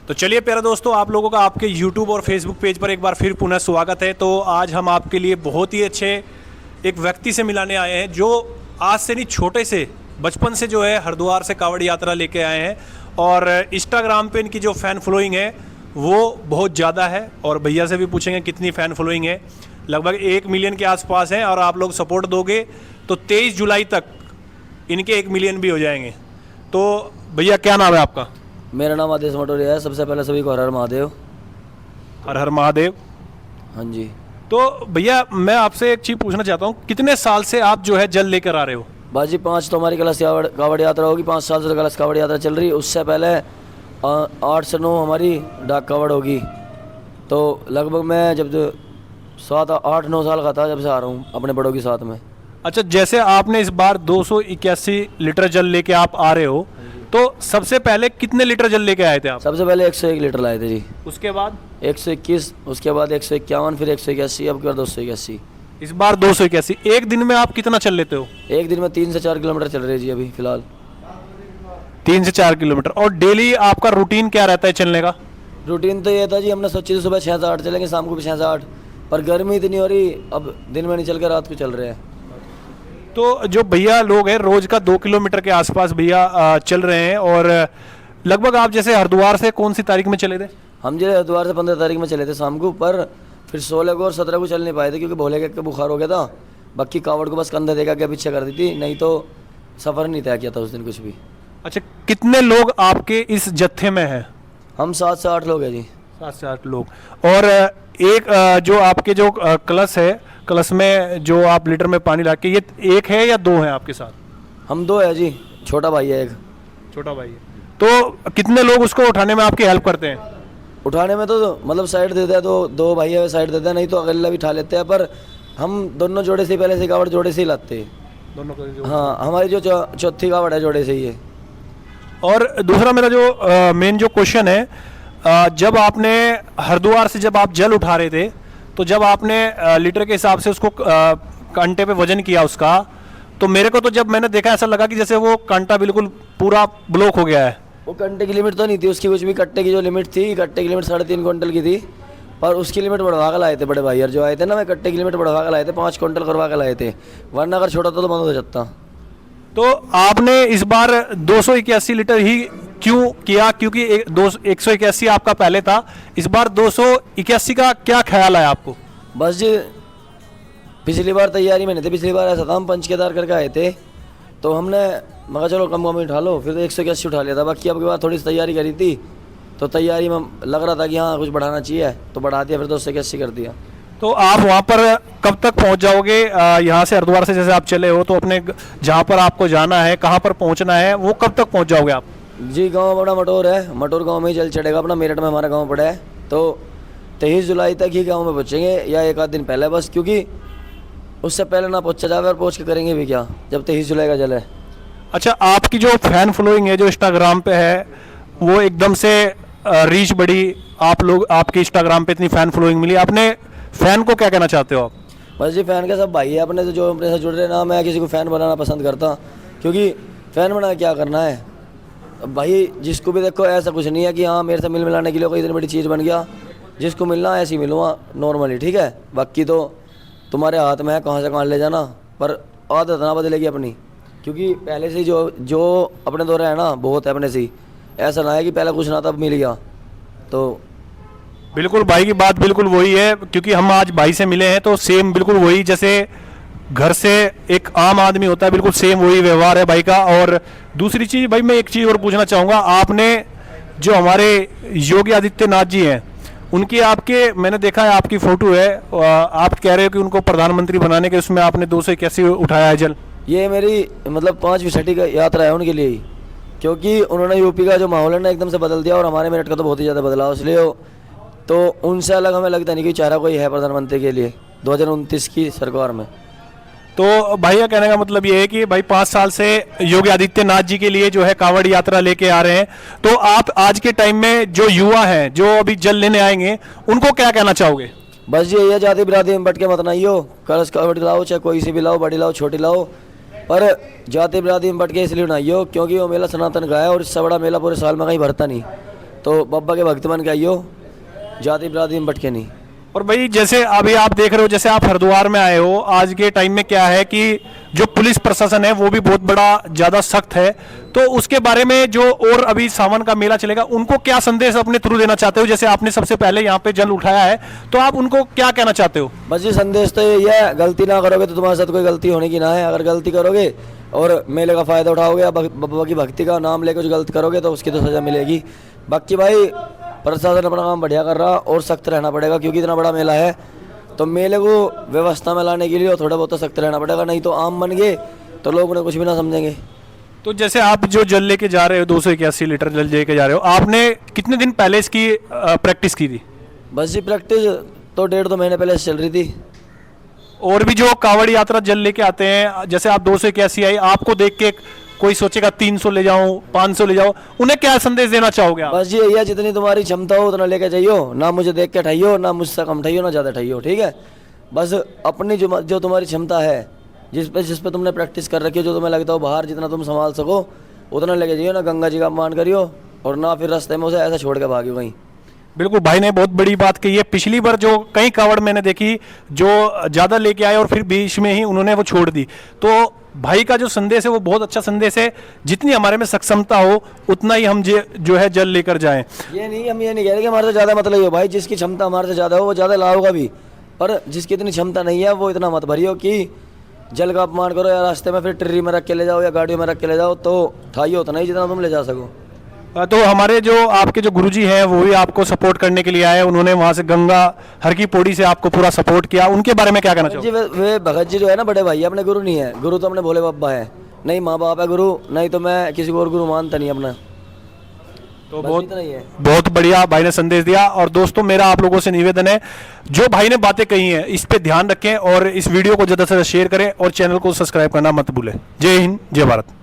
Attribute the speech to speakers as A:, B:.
A: तो चलिए प्यारे दोस्तों, आप लोगों का आपके YouTube और Facebook पेज पर एक बार फिर पुनः स्वागत है। तो आज हम आपके लिए बहुत ही अच्छे एक व्यक्ति से मिलाने आए हैं जो आज से नहीं, छोटे से बचपन से जो है हरिद्वार से कांवड़ यात्रा लेके आए हैं और इंस्टाग्राम पे इनकी जो फ़ैन फॉलोइंग है वो बहुत ज़्यादा है। और भैया से भी पूछेंगे कितनी फ़ैन फॉलोइंग है, लगभग 1 मिलियन के आसपास है। और आप लोग सपोर्ट दोगे तो 23 जुलाई तक इनके 1 मिलियन भी हो जाएंगे। तो भैया क्या नाम है आपका?
B: मेरा नाम आदेश मटोरिया है। सबसे पहले सभी को हर हर महादेव।
A: हर हर महादेव।
B: हाँ जी।
A: तो भैया मैं आपसे एक चीज़ पूछना चाहता हूँ, कितने साल से आप जो है जल लेकर आ रहे हो?
B: बाजी 5 तो हमारी कलश कावड़ यात्रा होगी, 5 साल से कलश कावड़ यात्रा चल रही। उससे पहले 8 से 9 हमारी डाक कावड़ होगी। तो लगभग मैं जब 7-8-9 साल का था जब से आ रहा हूँ अपने बड़ों के साथ में।
A: अच्छा, जैसे आपने इस बार 281 लीटर जल लेके आप आ रहे हो, तो सबसे पहले कितने लीटर जल लेके आए थे आप?
B: सबसे पहले 101 लीटर लाए थे जी।
A: उसके बाद
B: 121, उसके बाद 151, फिर 181, अब क्या 281।
A: इस बार 281। एक दिन में आप कितना चल लेते हो?
B: एक दिन में 3 से 4 किलोमीटर चल रहे जी अभी फिलहाल।
A: 3 से 4 किलोमीटर। और डेली आपका रूटीन क्या रहता है चलने का?
B: रूटीन तो ये था जी, हमने सोची थी सुबह 6 से 8 चलेंगे, शाम को भी 6 से 8, पर गर्मी इतनी हो रही, अब दिन में नहीं चल के रात को चल रहे हैं।
A: तो जो भैया लोग हैं रोज का 2 किलोमीटर के आसपास भैया चल रहे हैं। और लगभग आप जैसे हरिद्वार से कौन सी तारीख में चले थे?
B: हम जो हरिद्वार से 15 तारीख में चले थे शाम को, पर फिर 16 को और 17 को चल नहीं पाए थे क्योंकि भोले के बुखार हो गया था। बाकी कावड़ को बस कंधे देकर के पीछे कर दी थी, नहीं तो सफ़र नहीं तय किया था उस दिन कुछ भी।
A: अच्छा, कितने लोग आपके इस जत्थे में हैं?
B: हम 7 से 8 लोग हैं जी।
A: 7 से 8 लोग। और एक जो आपके जो कलश है, कलश में जो आप लीटर में पानी ला के, ये एक है या 2 हैं आपके साथ?
B: हम 2 है जी, छोटा भाई है एक।
A: छोटा भाई है। तो कितने लोग उसको उठाने में आपकी हेल्प करते हैं?
B: उठाने में तो मतलब साइड देते हैं, तो 2 भाई है साइड देते हैं, नहीं तो अकेला भी उठा लेते हैं। पर हम दोनों जोड़े से पहले से कावड़ जोड़े से ही लाते हैं
A: दोनों को?
B: हाँ, हमारी जो चौथी कावड़ है जोड़े से ही है।
A: और दूसरा मेरा जो मेन जो क्वेश्चन है, जब आपने हरिद्वार से जब आप जल उठा रहे थे, तो जब आपने लीटर के हिसाब से उसको कांटे पे वजन किया उसका, तो मेरे को तो जब मैंने देखा ऐसा लगा कि जैसे वो कांटा बिल्कुल पूरा ब्लॉक हो गया है।
B: वो कट्टे की लिमिट तो नहीं थी उसकी, कुछ भी। कट्टे की जो लिमिट थी, कट्टे की लिमिट 3.5 क्विंटल की थी, पर उसकी लिमिट बढ़वा कर लाए थे बड़े भाई जो आए थे ना। मैं कट्टे की लिमिट बढ़वा कर लाए थे, 5 क्विंटल करवा कर लाए थे, वरना अगर छोटा तो बंद हो जाता।
A: तो आपने इस बार 281 लीटर ही क्यों किया? क्योंकि 181 आपका पहले था, इस बार 281 का क्या ख्याल है आपको?
B: बस जी, पिछली बार तैयारी में नहीं थे। पिछली बार ऐसा था, हम पंच केदार करके आए थे, तो हमने मगर चलो कम उठा लो, फिर 181 उठा लिया था। बाकी अब के बाद थोड़ी सी तैयारी करी थी, तो तैयारी में लग रहा था कि हाँ कुछ बढ़ाना चाहिए, तो बढ़ा दिया, फिर 281 कर दिया।
A: तो आप वहाँ पर कब तक पहुँच जाओगे? यहाँ से हरिद्वार से जैसे आप चले हो, तो अपने जहाँ पर आपको जाना है, कहाँ पर पहुँचना है, वो कब तक पहुँच जाओगे आप?
B: जी, गांव बड़ा मटोर है, मटोर गांव में ही जल चढ़ेगा अपना। मेरठ में हमारा गांव पड़ा है, तो 23 जुलाई तक ही गांव में पहुँचेंगे, या 1 आध दिन पहले बस, क्योंकि उससे पहले ना पहुँचा जाए। और पहुँच के करेंगे भी क्या जब 23 जुलाई का जल है।
A: अच्छा, आपकी जो फैन फॉलोइंग है जो इंस्टाग्राम पे है, वो एकदम से रीच बढ़ी, आप लोग आपके इंस्टाग्राम पे इतनी फैन फॉलोइंग मिली, अपने फैन को क्या कहना चाहते हो आप?
B: बस जी, फ़ैन के सब भाई है अपने से, जो अपने से जुड़ रहे ना। मैं किसी को फ़ैन बनाना पसंद करता, क्योंकि फ़ैन बना क्या करना है भाई। जिसको भी देखो, ऐसा कुछ नहीं है कि हाँ मेरे से मिल मिलाने के लिए कोई इतनी बड़ी चीज़ बन गया। जिसको मिलना है ऐसे ही मिलूँगा नॉर्मली, ठीक है। बाकी तो तुम्हारे हाथ में है कहाँ से कहाँ ले जाना, पर आदत ना बदलेगी अपनी, क्योंकि पहले से जो अपने दौरे है ना बहुत है अपने से ही। ऐसा ना है कि पहले कुछ ना तब मिल गया। तो
A: बिल्कुल भाई की बात बिल्कुल वही है, क्योंकि हम आज भाई से मिले हैं तो सेम बिल्कुल वही, जैसे घर से एक आम आदमी होता है, बिल्कुल सेम वही व्यवहार है भाई का। और दूसरी चीज़ भाई, मैं एक चीज़ और पूछना चाहूँगा, आपने जो हमारे योगी आदित्यनाथ जी हैं, उनकी आपके मैंने देखा है आपकी फ़ोटो है, आप कह रहे हो कि उनको प्रधानमंत्री बनाने के उसमें आपने 281 उठाया है जल।
B: ये मेरी मतलब 5वीं छठी का यात्रा है उनके लिए ही, क्योंकि उन्होंने यूपी का जो माहौल है ना एकदम से बदल दिया, और हमारे मेरठ का तो बहुत ही ज़्यादा बदलाव। इसलिए तो उनसे अलग हमें लगता नहीं कि चेहरा कोई है प्रधानमंत्री के लिए 2029 की सरकार में।
A: तो भैया कहने का मतलब ये है कि भाई 5 साल से योगी आदित्यनाथ जी के लिए जो है कांवड़ यात्रा लेके आ रहे हैं, तो आप आज के टाइम में जो युवा हैं जो अभी जल लेने आएंगे, उनको क्या कहना चाहोगे?
B: बस जी ये जाति बिरादरी में बट के मत नाइयो, कलश कावड़ लाओ, चाहे कोई सी भी लाओ, बड़ी लाओ छोटी लाओ, पर जाति बिरादरी में बट के इसलिए बनाइयो क्योंकि वो मेला सनातन का है, और इससे बड़ा मेला पूरे साल में कहीं भरता नहीं। तो बाबा के भक्त बन के आइयो, जाति बिरादरी में भटके नहीं।
A: और भाई जैसे अभी आप देख रहे हो, जैसे आप हरिद्वार में आए हो, आज के टाइम में क्या है कि जो पुलिस प्रशासन है वो भी बहुत बड़ा ज़्यादा सख्त है, तो उसके बारे में जो और अभी सावन का मेला चलेगा उनको क्या संदेश अपने थ्रू देना चाहते हो? जैसे आपने सबसे पहले यहाँ पे जल उठाया है, तो आप उनको क्या कहना चाहते हो?
B: बस ये संदेश तो यही है, गलती ना करोगे तो तुम्हारे साथ कोई गलती होने की ना है। अगर गलती करोगे और मेले का फ़ायदा उठाओगे या बाबा की भक्ति का नाम लेकर जो गलती करोगे तो उसकी तो सज़ा मिलेगी। बाकी भाई प्रशासन अपना काम बढ़िया कर रहा और सख्त रहना पड़ेगा, क्योंकि इतना बड़ा मेला है तो मेले को व्यवस्था में लाने के लिए थोड़ा बहुत तो सख्त रहना पड़ेगा, नहीं तो आम बन गए तो लोग उन्हें कुछ भी ना समझेंगे।
A: तो जैसे आप जो जल लेके जा रहे हो, 281 लीटर जल लेके जा रहे हो, आपने कितने दिन पहले इसकी प्रैक्टिस की थी?
B: बस ये प्रैक्टिस तो 1.5-2 महीने पहले से चल रही थी।
A: और भी जो कांवड़ यात्रा जल लेके आते हैं, जैसे आप 281 आई, आपको देख के कोई सोचेगा 300 ले जाऊं, 500 ले जाऊं, उन्हें क्या संदेश देना चाहोगे आप?
B: बस ये जितनी तुम्हारी क्षमता हो उतना लेके जाइयो, ना मुझे देख के ठाइयो, ना मुझसे कम ठाइयो, ना ज़्यादा ठाइयो, ठीक है। बस अपनी जो तुम्हारी क्षमता है, जिस पे तुमने प्रैक्टिस कर रखी है, जो तुम्हें लगता हो बाहर जितना तुम संभाल सको उतना लेके जाइयो, ना गंगा जी का अपमान करियो और ना फिर रास्ते में उसे ऐसा छोड़ के भागियो कहीं।
A: बिल्कुल, भाई ने बहुत बड़ी बात कही है। पिछली बार जो कई कांवड़ मैंने देखी जो ज़्यादा लेके आए और फिर बीच में ही उन्होंने वो छोड़ दी, तो भाई का जो संदेश है वो बहुत अच्छा संदेश है। जितनी हमारे में सक्षमता हो उतना ही हम जो है जल लेकर जाएं।
B: हम ये नहीं कह रहे कि हमारे से ज़्यादा मत लियो भाई, जिसकी क्षमता हमारे से ज़्यादा हो वो ज़्यादा लाओगा भी, पर जिसकी इतनी क्षमता नहीं है वो इतना मत भरियो कि जल का अपमान करो या रास्ते में फिर ट्री में रख के ले जाओ या गाड़ियों में रख के ले जाओ, तो ठाइयो उतना ही जितना तुम ले जा सको।
A: तो हमारे जो आपके जो गुरुजी हैं वो भी आपको सपोर्ट करने के लिए आए, उन्होंने वहाँ से गंगा हर की पौड़ी से आपको पूरा सपोर्ट किया, उनके बारे में क्या कहना
B: जी
A: चाहोगे?
B: वे भगत जी जो है ना बड़े भाई, अपने गुरु नहीं है, गुरु तो अपने भोले बाबा है, नहीं माँ बाप है गुरु, नहीं तो मैं किसी को और गुरु मानता नहीं अपना।
A: तो
B: बहुत
A: बढ़िया भाई ने संदेश दिया। और दोस्तों मेरा आप लोगों से निवेदन है, जो भाई ने बातें कही हैं इस पे ध्यान रखें और इस वीडियो को ज़्यादा से ज़्यादा शेयर करें और चैनल को सब्सक्राइब करना मत भूलें। जय हिंद, जय भारत।